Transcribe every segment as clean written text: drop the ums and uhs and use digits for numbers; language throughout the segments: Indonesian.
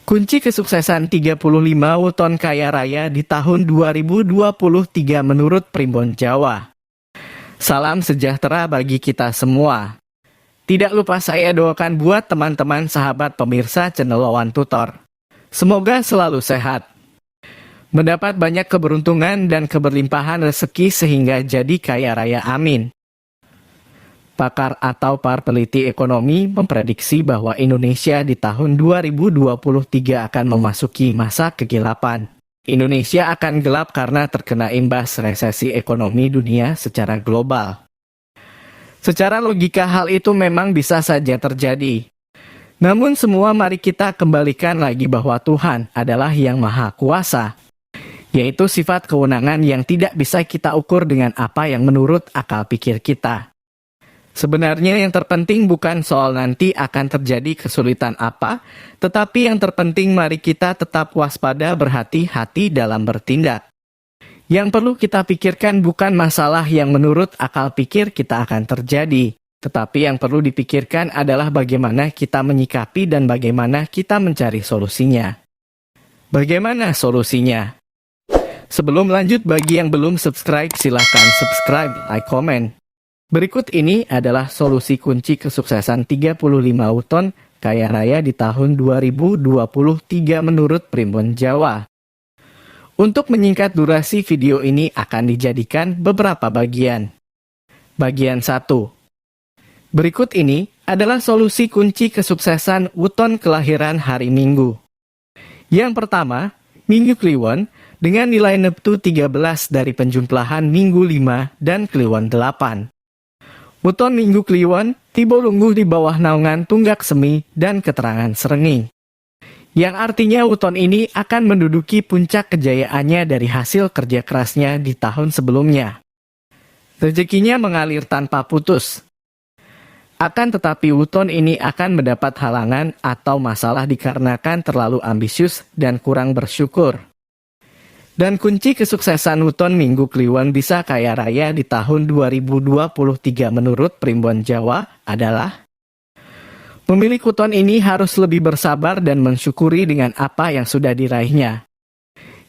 Kunci kesuksesan 35 weton kaya raya di tahun 2023 menurut Primbon Jawa. Salam sejahtera bagi kita semua. Tidak lupa saya doakan buat teman-teman sahabat pemirsa channel Wawan Tutor. Semoga selalu sehat, mendapat banyak keberuntungan dan keberlimpahan rezeki sehingga jadi kaya raya, amin. Pakar atau para peneliti ekonomi memprediksi bahwa Indonesia di tahun 2023 akan memasuki masa kegelapan. Indonesia akan gelap karena terkena imbas resesi ekonomi dunia secara global. Secara logika hal itu memang bisa saja terjadi. Namun semua mari kita kembalikan lagi bahwa Tuhan adalah yang Maha Kuasa, yaitu sifat kewenangan yang tidak bisa kita ukur dengan apa yang menurut akal pikir kita. Sebenarnya yang terpenting bukan soal nanti akan terjadi kesulitan apa, tetapi yang terpenting mari kita tetap waspada, berhati-hati dalam bertindak. Yang perlu kita pikirkan bukan masalah yang menurut akal pikir kita akan terjadi, tetapi yang perlu dipikirkan adalah bagaimana kita menyikapi dan bagaimana kita mencari solusinya. Bagaimana solusinya? Sebelum lanjut, bagi yang belum subscribe, silahkan subscribe, like, komen. Berikut ini adalah solusi kunci kesuksesan 35 weton kaya raya di tahun 2023 menurut Primbon Jawa. Untuk menyingkat durasi video ini akan dijadikan beberapa bagian. Bagian 1. Berikut ini adalah solusi kunci kesuksesan weton kelahiran hari Minggu. Yang pertama, Minggu Kliwon dengan nilai neptu 13 dari penjumlahan Minggu 5 dan Kliwon 8. Weton Minggu Kliwon tiba lungguh di bawah naungan tunggak semi dan keterangan srenging. Yang artinya weton ini akan menduduki puncak kejayaannya dari hasil kerja kerasnya di tahun sebelumnya. Rezekinya mengalir tanpa putus. Akan tetapi weton ini akan mendapat halangan atau masalah dikarenakan terlalu ambisius dan kurang bersyukur. Dan kunci kesuksesan weton Minggu Kliwon bisa kaya raya di tahun 2023 menurut Primbon Jawa adalah pemilik weton ini harus lebih bersabar dan mensyukuri dengan apa yang sudah diraihnya.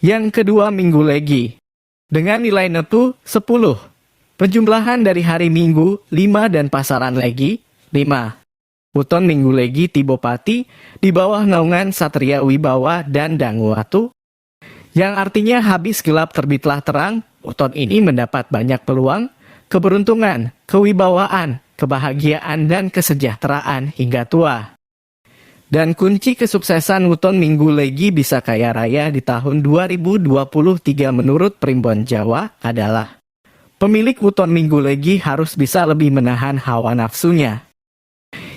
Yang kedua, Minggu Legi dengan nilai neptu 10. Penjumlahan dari hari Minggu 5 dan pasaran Legi 5. Weton Minggu Legi Tibopati di bawah naungan Satria Wibawa dan Danguwatu, yang artinya habis gelap terbitlah terang. Weton ini mendapat banyak peluang, keberuntungan, kewibawaan, kebahagiaan, dan kesejahteraan hingga tua. Dan kunci kesuksesan weton Minggu Legi bisa kaya raya di tahun 2023 menurut Primbon Jawa adalah pemilik weton Minggu Legi harus bisa lebih menahan hawa nafsunya.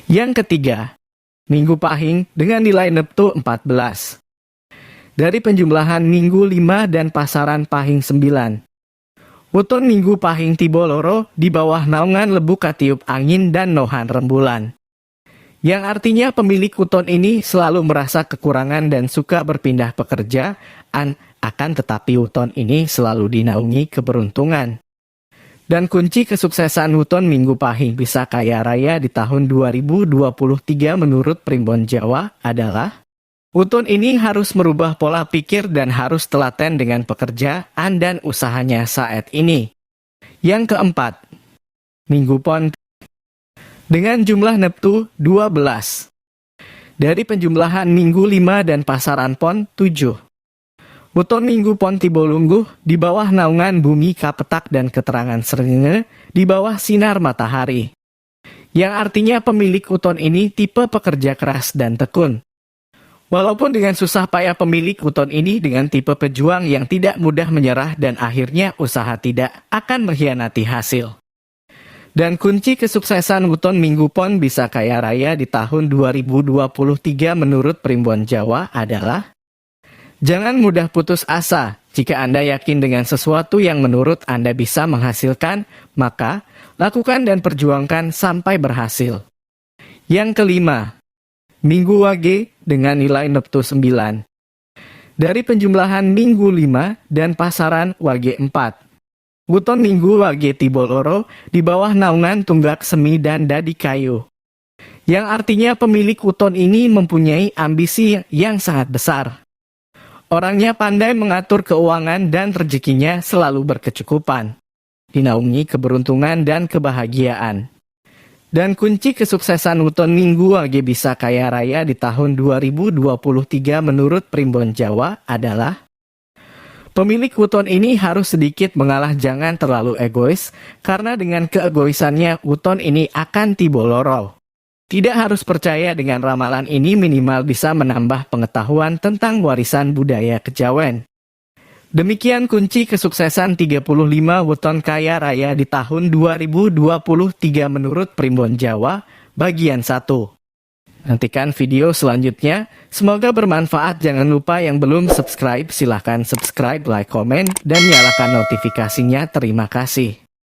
Yang ketiga, Minggu Pahing dengan nilai neptu 14. Dari penjumlahan Minggu 5 dan pasaran Pahing 9. Weton Minggu Pahing tiba loro di bawah naungan Lebu Katiup Angin dan Nohan Rembulan. Yang artinya pemilik weton ini selalu merasa kekurangan dan suka berpindah pekerjaan, akan tetapi weton ini selalu dinaungi keberuntungan. Dan kunci kesuksesan weton Minggu Pahing bisa kaya raya di tahun 2023 menurut Primbon Jawa adalah weton ini harus merubah pola pikir dan harus telaten dengan pekerjaan dan usahanya saat ini. Yang keempat, Minggu Pon dengan jumlah neptu 12. Dari penjumlahan Minggu 5 dan pasaran Pon 7. Weton Minggu Pon tiba lungguh di bawah naungan Bumi Kapetak dan keterangan srengenge di bawah sinar matahari. Yang artinya pemilik weton ini tipe pekerja keras dan tekun. Walaupun dengan susah payah pemilik weton ini dengan tipe pejuang yang tidak mudah menyerah dan akhirnya usaha tidak akan mengkhianati hasil. Dan kunci kesuksesan weton Minggu Pon bisa kaya raya di tahun 2023 menurut Primbon Jawa adalah jangan mudah putus asa. Jika Anda yakin dengan sesuatu yang menurut Anda bisa menghasilkan, maka lakukan dan perjuangkan sampai berhasil. Yang kelima, Minggu Wage dengan nilai neptu 9. Dari penjumlahan Minggu 5 dan pasaran Wage 4. Weton Minggu Wage tiba loro di bawah naungan Tunggak Semi dan Dadi Kayu. yang artinya pemilik weton ini mempunyai ambisi yang sangat besar. Orangnya pandai mengatur keuangan dan rezekinya selalu berkecukupan, dinaungi keberuntungan dan kebahagiaan. Dan kunci kesuksesan weton Minggu age bisa kaya raya di tahun 2023 menurut Primbon Jawa adalah pemilik weton ini harus sedikit mengalah, jangan terlalu egois, karena dengan keegoisannya weton ini akan tiboloro. Tidak harus percaya dengan ramalan ini, minimal bisa menambah pengetahuan tentang warisan budaya kejawen. Demikian kunci kesuksesan 35 weton kaya raya di tahun 2023 menurut Primbon Jawa, bagian 1. Nantikan video selanjutnya, semoga bermanfaat. Jangan lupa yang belum subscribe silahkan subscribe, like, komen, dan nyalakan notifikasinya. Terima kasih.